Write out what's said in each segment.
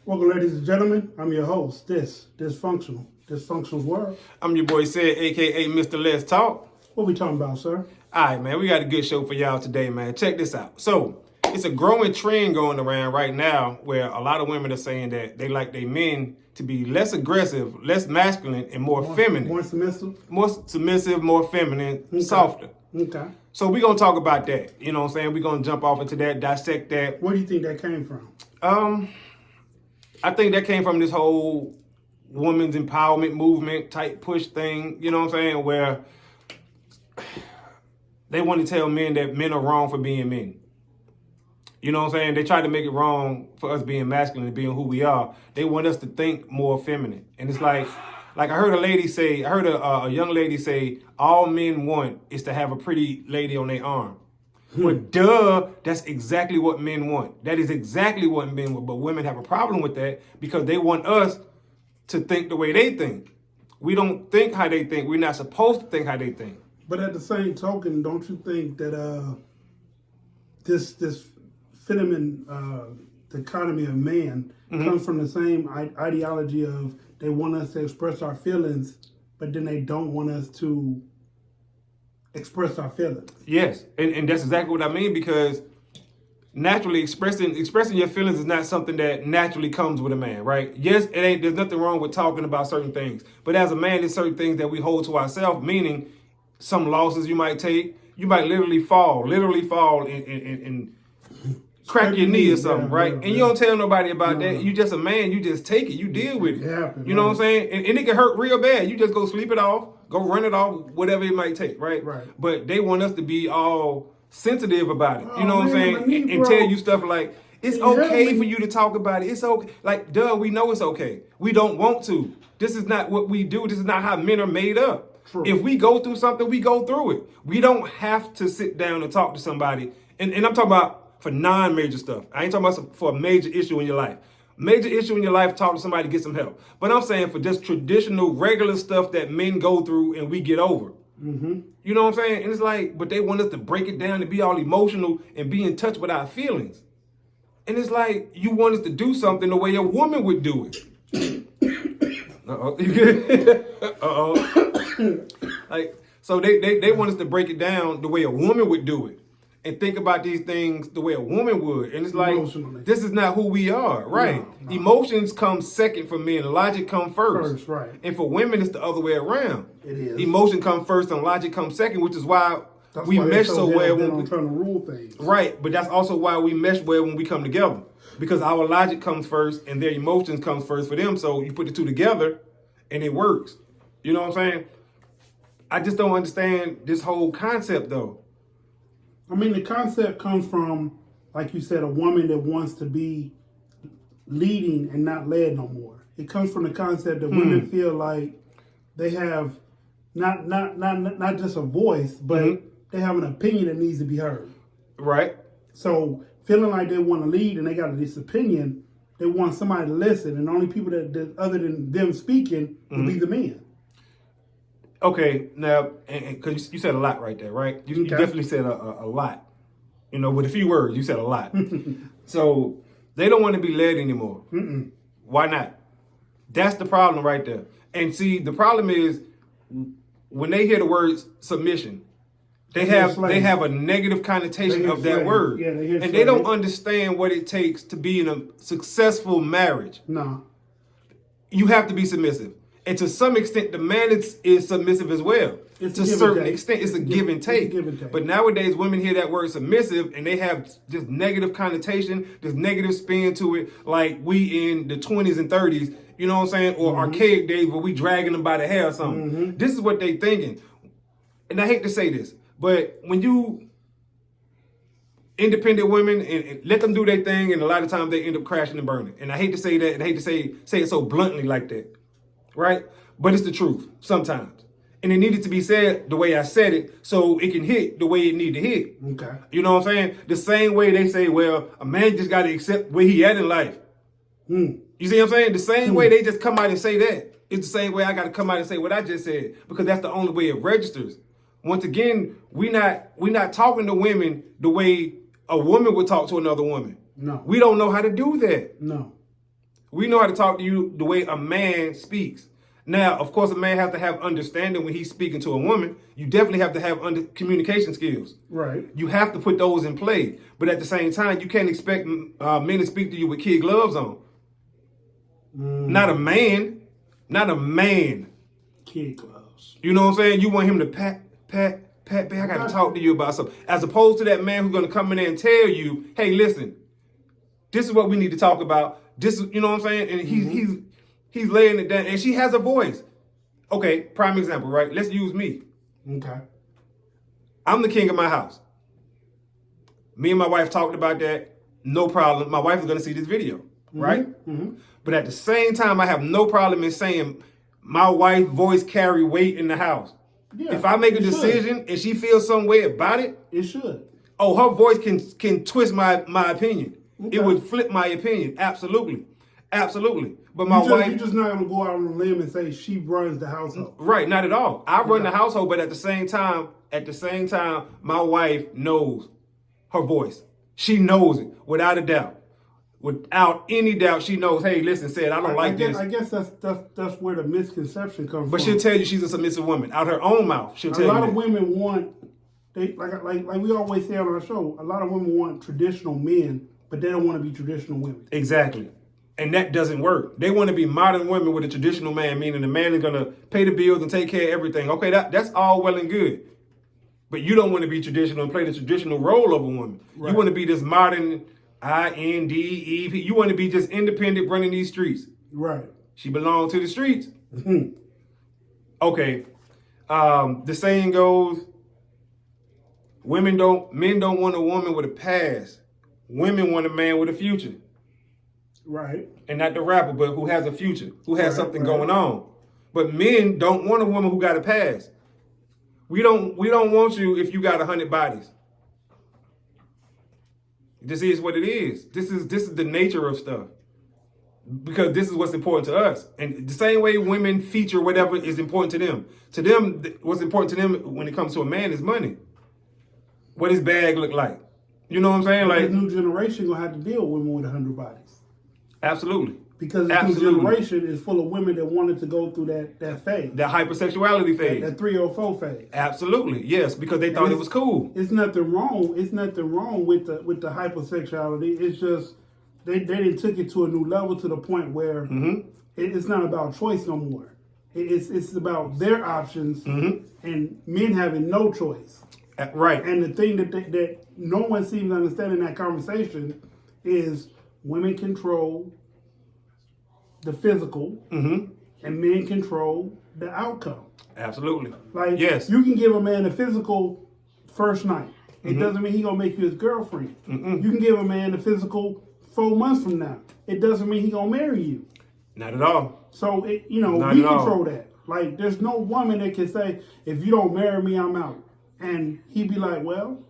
Welcome, ladies and gentlemen. I'm your host. Dysfunctional World. I'm your boy Said, aka Mr. Let's Talk. What we talking about, sir? All right, man, we got a good show for y'all today, man. Check this out. So, it's a growing trend going around right now where a lot of women are saying that they like their men to be less aggressive, less masculine, and more feminine. More submissive? More submissive, more feminine, softer. Okay. So, we're going to talk about that. You know what I'm saying? We're going to jump off into that, dissect that. Where do you think that came from? I think that came from this whole women's empowerment movement type push thing, you know what I'm saying, where they want to tell men that men are wrong for being men. You know what I'm saying? They try to make it wrong for us being masculine and being who we are. They want us to think more feminine. And it's like I heard a young lady say, all men want is to have a pretty lady on their arm. But that's exactly what men want. That is exactly what men want. But women have a problem with that because they want us to think the way they think. We don't think how they think. We're not supposed to think how they think. But at the same token, don't you think that this feminine dichotomy of man comes from the same ideology of they want us to express our feelings, but then they don't want us to express our feelings? Yes, and that's exactly what I mean, because naturally expressing your feelings is not something that naturally comes with a man, right? Yes, there's nothing wrong with talking about certain things, but as a man, there's certain things that we hold to ourselves, meaning some losses you might take. You might literally fall and crack your knee or something, right? And you don't tell nobody about that. You just a man, you just take it, you deal with it. You know what I'm saying? And it can hurt real bad. You just go sleep it off, go run it off, whatever it might take, right? But they want us to be all sensitive about it. You know what I'm saying? And tell you stuff like, it's okay for you to talk about it. It's okay. Like, we know it's okay. We don't want to. This is not what we do. This is not how men are made up. True. If we go through something, we go through it. We don't have to sit down and talk to somebody. And I'm talking about for non-major stuff. I ain't talking about for a major issue in your life. Major issue in your life, talk to somebody to get some help. But I'm saying for just traditional, regular stuff that men go through and we get over. You know what I'm saying? And it's like, but they want us to break it down and be all emotional and be in touch with our feelings. And it's like, you want us to do something the way a woman would do it. Uh-oh. You good? Uh-oh. Like, so they want us to break it down the way a woman would do it. And think about these things the way a woman would. And it's like, this is not who we are, right? No. Emotions come second for men. Logic come first. Right. And for women, it's the other way around. It is. Emotion comes first and logic comes second, which is why we mesh so well when we trying to rule things. Right, but that's also why we mesh well when we come together. Because our logic comes first and their emotions comes first for them. So you put the two together and it works. You know what I'm saying? I just don't understand this whole concept though. I mean, the concept comes from, like you said, a woman that wants to be leading and not led no more. It comes from the concept that women feel like they have not just a voice, but they have an opinion that needs to be heard. Right. So feeling like they want to lead and they got this opinion, they want somebody to listen, and the only people that other than them speaking will be the men. Okay, now, because you said a lot right there, right? You definitely said a lot. You know, with a few words, you said a lot. So they don't want to be led anymore. Why not? That's the problem right there. And see, the problem is when they hear the words submission, they have a negative connotation of that word. Yeah, they don't understand what it takes to be in a successful marriage. No. You have to be submissive. And to some extent, the man is submissive as well. To a certain extent, it's a give and take. But nowadays, women hear that word submissive and they have just negative connotation, this negative spin to it, like we in the 20s and 30s, you know what I'm saying? Or archaic days where we dragging them by the hair or something. This is what they thinking. And I hate to say this, but when you independent women and let them do their thing, and a lot of times they end up crashing and burning. And I hate to say that, and I hate to say it so bluntly like that. Right? But it's the truth sometimes. And it needed to be said the way I said it so it can hit the way it need to hit. Okay. You know what I'm saying? The same way they say, well, a man just got to accept where he at in life. You see what I'm saying? The same way they just come out and say that. It's the same way I got to come out and say what I just said, because that's the only way it registers. Once again, we not talking to women the way a woman would talk to another woman. No. We don't know how to do that. No. We know how to talk to you the way a man speaks. Now, of course, a man has to have understanding when he's speaking to a woman. You definitely have to have communication skills. Right. You have to put those in play. But at the same time, you can't expect men to speak to you with kid gloves on. Not a man. Not a man. Kid gloves. You know what I'm saying? You want him to pat, babe, I got to talk to you about something. As opposed to that man who's going to come in there and tell you, hey, listen, this is what we need to talk about. This is, you know what I'm saying? And he's laying it down. And she has a voice. Okay, prime example, right? Let's use me. Okay. I'm the king of my house. Me and my wife talked about that. No problem. My wife is going to see this video, right? Mm-hmm. But at the same time, I have no problem in saying my wife's voice carry weight in the house. Yeah, if I make a it decision should. and she feels some way about it, It should. oh, her voice can twist my opinion. Okay. It would flip my opinion. Absolutely. Absolutely. But You're just not going to go out on a limb and say she runs the household. Right, not at all. I run the household, but at the same time, my wife knows her voice. She knows it without a doubt. Without any doubt, she knows, hey, listen, said, I don't like this. I guess that's where the misconception comes from. But she'll tell you she's a submissive woman. Out her own mouth, she'll tell you A lot that. of women want, like we always say on our show, a lot of women want traditional men, but they don't want to be traditional women. Exactly. And that doesn't work. They want to be modern women with a traditional man, meaning the man is going to pay the bills and take care of everything. Okay, that's all well and good. But you don't want to be traditional and play the traditional role of a woman. Right. You want to be this modern INDEP. You want to be just independent running these streets. Right. She belongs to the streets. Mm-hmm. Okay. The saying goes, men don't want a woman with a past. Women want a man with a future. Right. And not the rapper, but who has a future, who has something going on. But men don't want a woman who got a past. We don't want you if you got 100 bodies. This is what it is. This is the nature of stuff. Because this is what's important to us. And the same way women feature whatever is important to them. To them, what's important to them when it comes to a man is money. What his bag look like. You know what I'm saying? Like, the new generation gonna have to deal with women with 100 bodies. Absolutely. Because the new generation is full of women that wanted to go through that phase. That hypersexuality phase. That 304 phase. Absolutely. Yes, because they thought it was cool. It's nothing wrong. It's nothing wrong with the hypersexuality. It's just they didn't took it to a new level to the point where it's not about choice no more. It's about their options and men having no choice. Right. And the thing that no one seems to understand in that conversation is women control the physical and men control the outcome. Absolutely. Like, yes, you can give a man a physical first night. It doesn't mean he's going to make you his girlfriend. You can give a man a physical 4 months from now. It doesn't mean he's going to marry you. Not at all. So, we control that. Like, there's no woman that can say, if you don't marry me, I'm out. And he'd be like, well,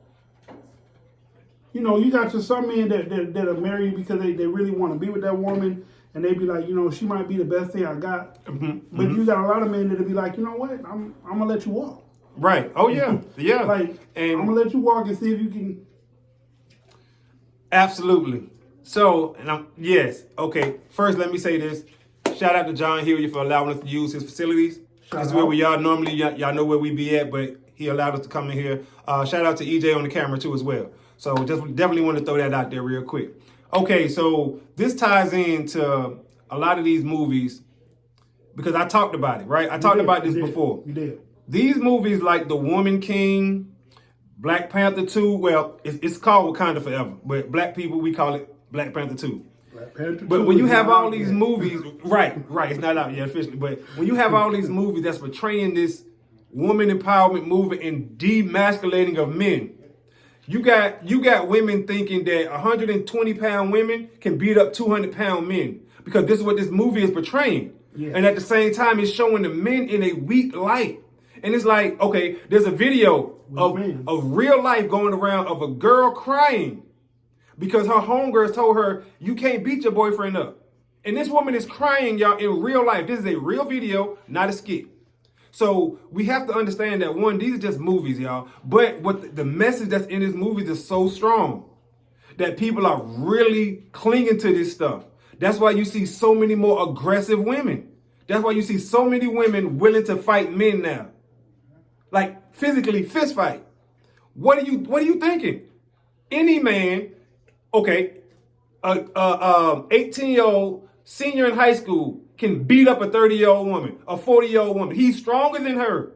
you got some men that'll marry you because they really want to be with that woman. And they be like, she might be the best thing I got. But you got a lot of men that'll be like, you know what? I'm going to let you walk. Right. Oh, yeah. Yeah. Like, and I'm going to let you walk and see if you can. Absolutely. So, yes. Okay. First, let me say this. Shout out to John Hillier for allowing us to use his facilities. This is where we are. Normally, y'all know where we be at, but he allowed us to come in here. Shout out to EJ on the camera, too, as well. So, just definitely want to throw that out there real quick. Okay, so this ties into a lot of these movies because I talked about it, right? I talked about this before. You did. These movies like The Woman King, Black Panther 2, well, it's called Wakanda Forever, but black people, we call it Black Panther 2. Black Panther but 2 when you have all these movies, right, it's not out yet officially, but when you have all these movies that's portraying this woman empowerment movement and demasculating of men, you got women thinking that 120-pound women can beat up 200-pound men because this is what this movie is portraying. Yeah. And at the same time, it's showing the men in a weak light. And it's like, okay, there's a video of real life going around of a girl crying because her homegirls told her, you can't beat your boyfriend up. And this woman is crying, y'all, in real life. This is a real video, not a skit. So we have to understand that, one, these are just movies, y'all. But what the message that's in these movies is so strong that people are really clinging to this stuff. That's why you see so many more aggressive women. That's why you see so many women willing to fight men now. Like physically fist fight. What are you thinking? Any man, okay, 18-year-old senior in high school can beat up a 30-year-old woman, a 40-year-old woman. He's stronger than her.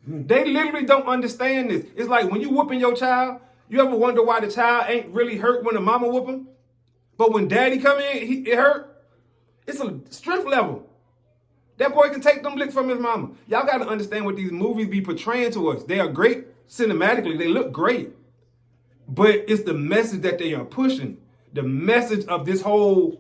They literally don't understand this. It's like when you whooping your child, you ever wonder why the child ain't really hurt when the mama whoop him? But when daddy come in, it hurt. It's a strength level. That boy can take them licks from his mama. Y'all got to understand what these movies be portraying to us. They are great cinematically. They look great. But it's the message that they are pushing. The message of this whole,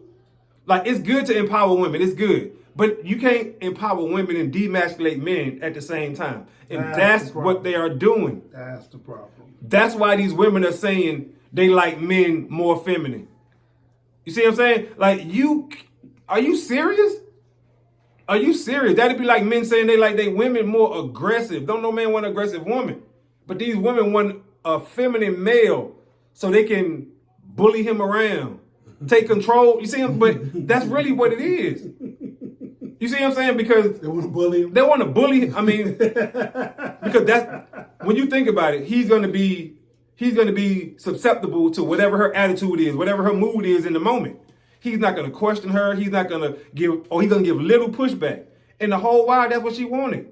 like, it's good to empower women. It's good. But you can't empower women and demasculate men at the same time. And that's what they are doing. That's the problem. That's why these women are saying they like men more feminine. You see what I'm saying? Like, are you serious? Are you serious? That'd be like men saying they like they women more aggressive. Don't no man want an aggressive woman. But these women want a feminine male so they can bully him around, take control. You see him? But that's really what it is. You see what I'm saying? Because they want to bully him. They want to bully him. I mean, because that's when you think about it, he's gonna be susceptible to whatever her attitude is, whatever her mood is in the moment. He's not going to question her. He's not going to give, or he's going to give little pushback. And the whole while, that's what she wanted.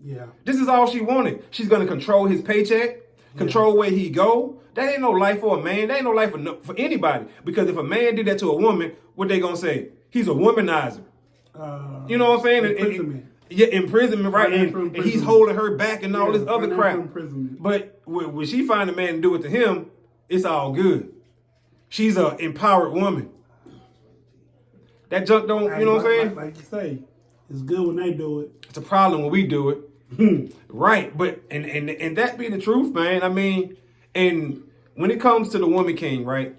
Yeah. This is all she wanted. She's going to control his paycheck, control where he go. That ain't no life for a man. That ain't no life for anybody. Because if a man did that to a woman, what they going to say? He's a womanizer. You know what I'm saying? Imprisonment. Imprisonment, right? And he's holding her back and all this other crap. Imprisonment. But when she find a man to do it to him, it's all good. She's an empowered woman. That junk don't, you know what I'm saying? Like you say, it's good when they do it. It's a problem when we do it. Right. But, and that be the truth, man. I mean, and when it comes to the Woman King, right,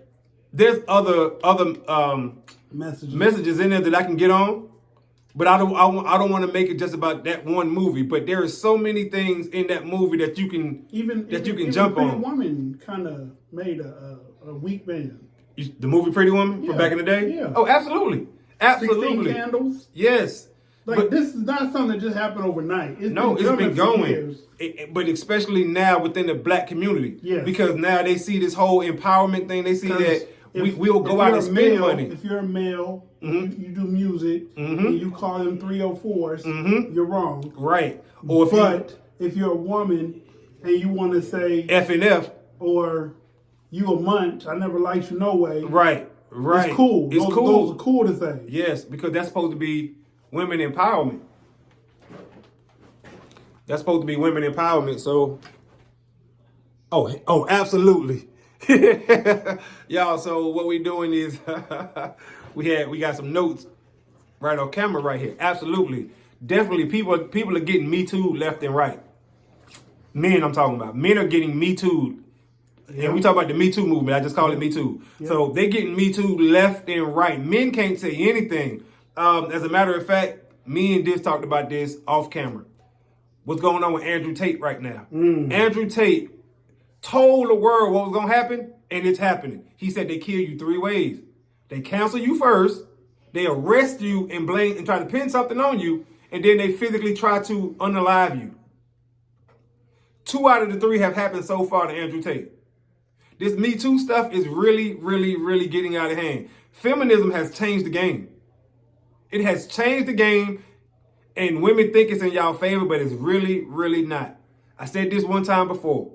there's other messages in there that I can get on. But I don't want to make it just about that one movie. But there are so many things in that movie that you can jump on. Pretty Woman kind of made a weak man. The movie Pretty Woman from back in the day? Yeah. Oh, absolutely. Absolutely. 16 Candles. Yes. But this is not something that just happened overnight. It's been going. But especially now within the black community. Yes. Because now they see this whole empowerment thing. They see that we'll go out and spend money. If you're a male, you do music, and you call them 304s, you're wrong. Right. Or if you're a woman and you want to say F and F, or you a munch, I never liked you no way. Right. It's cool. Those are cool to say. Yes, because that's supposed to be women empowerment. That's supposed to be women empowerment. So, absolutely. Y'all, so what we doing is we got some notes right on camera right here. Absolutely. Definitely people are getting Me Too left and right. Men I'm talking about. Men are getting Me Too. And we talk about the Me Too movement. I just call it Me Too. Yep. So they getting Me Too left and right. Men can't say anything. As a matter of fact, me and Diz talked about this off camera. What's going on with Andrew Tate right now? Andrew Tate told the world what was going to happen, and it's happening. He said they kill you 3 ways. They cancel you first, they arrest you and blame and try to pin something on you, and then they physically try to unalive you. 2 out of the 3 have happened so far to Andrew Tate. This Me Too stuff is really, really, really getting out of hand. Feminism has changed the game. It has changed the game, and women think it's in y'all favor, but it's really, really not. I said this one time before.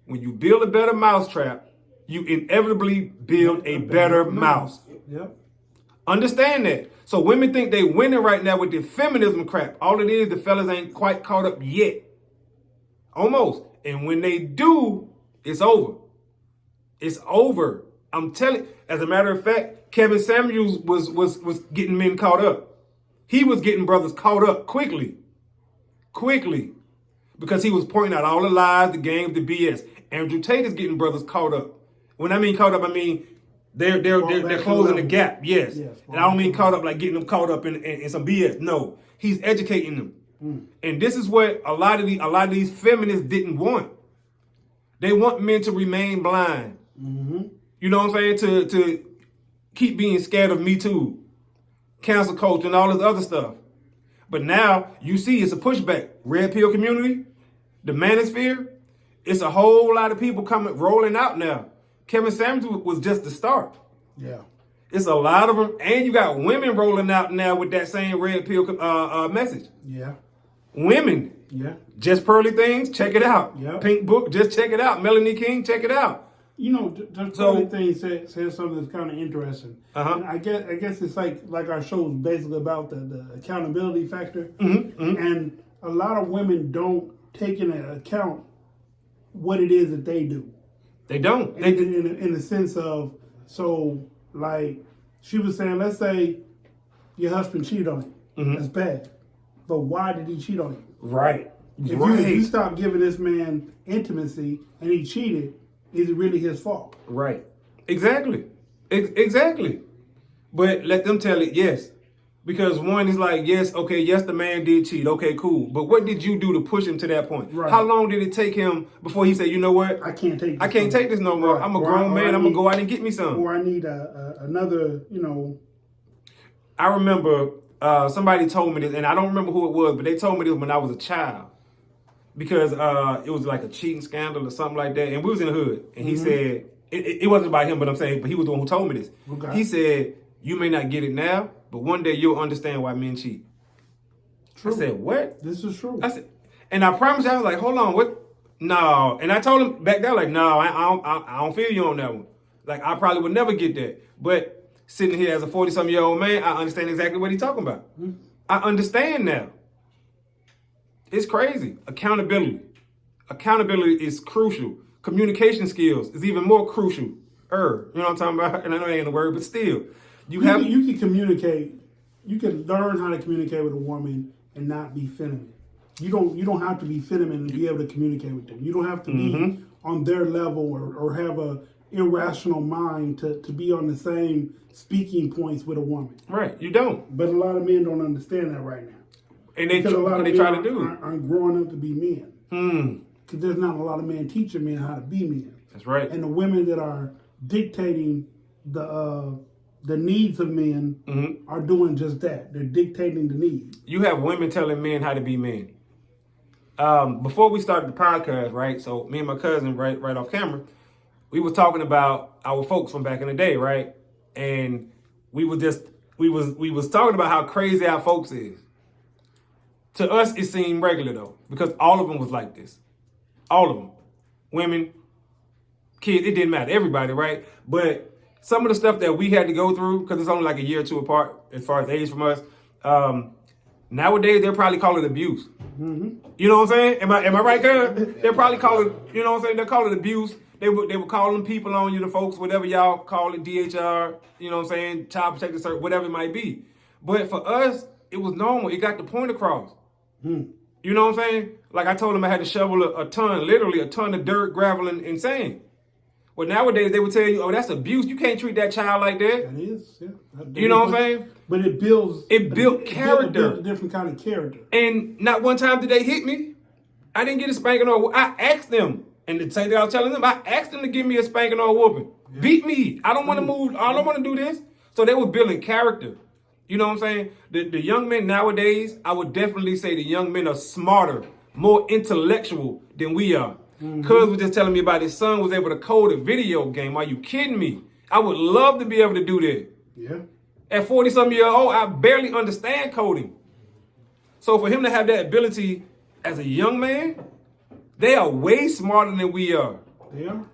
When you build a better mousetrap, you inevitably build a better mouse. Yep. Understand that. So women think they winning right now with the feminism crap. All it is, the fellas ain't quite caught up yet. Almost. And when they do, it's over. It's over. I'm telling you. As a matter of fact, Kevin Samuels was getting men caught up. He was getting brothers caught up quickly. Because he was pointing out all the lies, the games, the BS. Andrew Tate is getting brothers caught up. When I mean caught up, I mean they're closing the gap. Yes. And I don't mean caught up like getting them caught up in some BS. No. He's educating them. And this is what a lot of these feminists didn't want. They want men to remain blind. You know what I'm saying? To keep being scared of Me Too, cancel culture, and all this other stuff. But now you see it's a pushback. Red pill community, the manosphere, it's a whole lot of people coming rolling out now. Kevin Samuels was just the start. Yeah. It's a lot of them, and you got women rolling out now with that same red pill message. Yeah. Women, Yeah. Just Pearly Things, check it out. Yep. Pink Book, just check it out. Melanie King, check it out. You know, the funny thing says something that's kind of interesting. Uh-huh. And I guess it's like our show is basically about the accountability factor, and a lot of women don't take into account what it is that they do. They don't. In the sense of, so like she was saying, let's say your husband cheated on you. That's bad, but why did he cheat on you? Right. If you stop giving this man intimacy and he cheated, is it really his fault? Right. Exactly. Exactly. But let them tell it yes. Because one is like, yes, okay, yes, the man did cheat. Okay, cool. But what did you do to push him to that point? Right. How long did it take him before he said, you know what? I can't take this. I can't take this no more. Right. I'm a grown man. I'm going to go out and get me some. Or I need another, you know. I remember somebody told me this, and I don't remember who it was, but they told me this when I was a child. Because it was like a cheating scandal or something like that. And we was in the hood. And he said, it wasn't about him, but I'm saying, but he was the one who told me this. Okay. He said, you may not get it now, but one day you'll understand why men cheat. True. I said, what? This is true. I said, and I promise you, I was like, hold on, what? No. And I told him back there, like, no, I don't feel you on that one. Like, I probably would never get that. But sitting here as a 40-something-year-old man, I understand exactly what he's talking about. I understand now. It's crazy. Accountability. Accountability is crucial. Communication skills is even more crucial. You know what I'm talking about? And I know it ain't a word, but still. You can communicate. You can learn how to communicate with a woman and not be feminine. You don't have to be feminine to be able to communicate with them. You don't have to be on their level or have a irrational mind to be on the same speaking points with a woman. Right. You don't. But a lot of men don't understand that right now. And they try to do it. Aren't growing up to be men. Because there's not a lot of men teaching men how to be men. That's right. And the women that are dictating the needs of men are doing just that. They're dictating the needs. You have women telling men how to be men. Before we started the podcast, right? So me and my cousin, right off camera, we were talking about our folks from back in the day, right? And we was talking about how crazy our folks is. To us, it seemed regular though, because all of them was like this. All of them. Women, kids, it didn't matter. Everybody, right? But some of the stuff that we had to go through, because it's only like a year or two apart as far as age from us, nowadays they'll probably call it abuse. You know what I'm saying? Am I right, cuz? They'll probably call it, you know what I'm saying? They'll call it abuse. They were calling people on you, the folks, whatever y'all call it, DHR, you know what I'm saying? Child Protective Service, whatever it might be. But for us, it was normal. It got the point across. You know what I'm saying? Like I told them I had to shovel literally a ton of dirt, gravel, and sand. Well, nowadays they would tell you, oh, that's abuse. You can't treat that child like that. That is, yeah. You know what I'm saying? But it built character. It built a different kind of character. And not one time did they hit me. I didn't get a spanking or I asked them, and the same thing I was telling them, I asked them to give me a spanking or a whooping. Yeah. Beat me. I don't want to move. I don't want to do this. So they were building character. You know what I'm saying? The young men nowadays, I would definitely say the young men are smarter, more intellectual than we are. Cuz was just telling me about his son was able to code a video game. Are you kidding me? I would love to be able to do that. Yeah. At 40-something years old, I barely understand coding. So for him to have that ability as a young man, they are way smarter than we are. They are.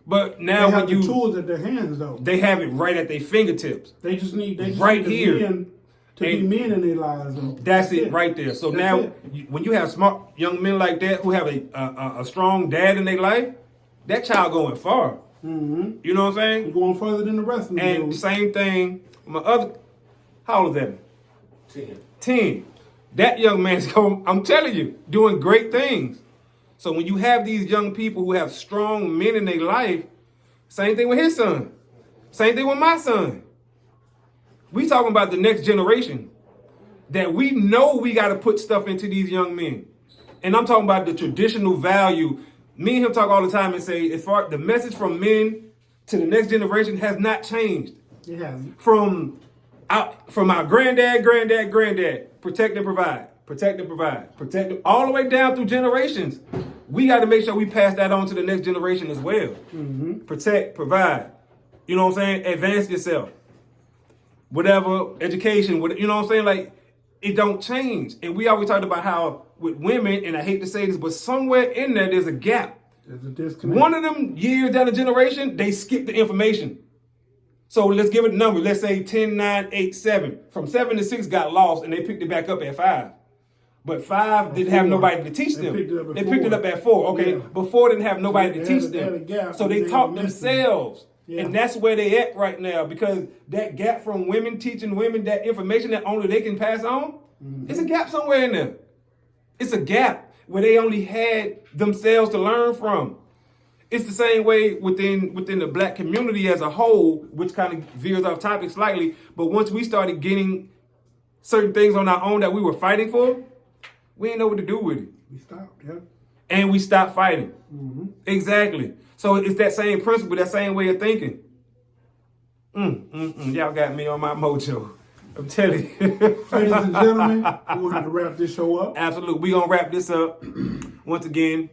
But now they have the tools at their hands, though. They have it right at their fingertips. They just need right here to be men in their lives. That's it right there. So now, when you have smart young men like that who have a strong dad in their life, that child going far. You know what I'm saying? They're going further than the rest of them. And same thing, my other, how old is that? 10. That young man's going, I'm telling you, doing great things. So when you have these young people who have strong men in their life, same thing with his son. Same thing with my son. We talking about the next generation that we know we got to put stuff into these young men. And I'm talking about the traditional value. Me and him talk all the time and say, as far the message from men to the next generation has not changed. It hasn't. From our granddad, protect and provide, all the way down through generations. We got to make sure we pass that on to the next generation as well. Protect, provide. You know what I'm saying? Advance yourself. Whatever, education, you know what I'm saying? Like, it don't change. And we always talked about how with women, and I hate to say this, but somewhere in there's a gap. There's a disconnect. One of them years down the generation, they skip the information. So let's give it a number. Let's say 10, 9, 8, 7. From 7 to 6 got lost and they picked it back up at 5. But 5 didn't have nobody to teach them. They picked it up at 4. Okay, Yeah. but 4 didn't have nobody to teach They had a them. gap, So and they they taught were missing. themselves. Yeah. And that's where they at right now, because that gap from women teaching women that information that only they can pass on, it's a gap somewhere in there. It's a gap where they only had themselves to learn from. It's the same way within the black community as a whole, which kind of veers off topic slightly. But once we started getting certain things on our own that we were fighting for, we didn't know what to do with it. We stopped, yeah. And we stopped fighting. Exactly. So it's that same principle, that same way of thinking. Y'all got me on my mojo. I'm telling you. Ladies and gentlemen, we're going to have to wrap this show up. Absolutely. We're going to wrap this up. Once again,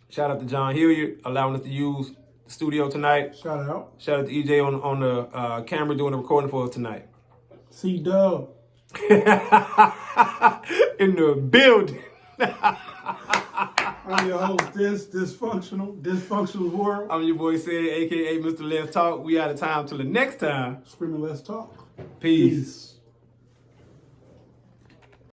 shout out to John Hilliard, allowing us to use the studio tonight. Shout out. Shout out to EJ on the camera doing the recording for us tonight. C-Dub. In the building. I'm your host, Dysfunctional World. I'm your boy Sid, a.k.a. Mr. Let's Talk. We out of time till the next time. Screaming, let's talk. Peace.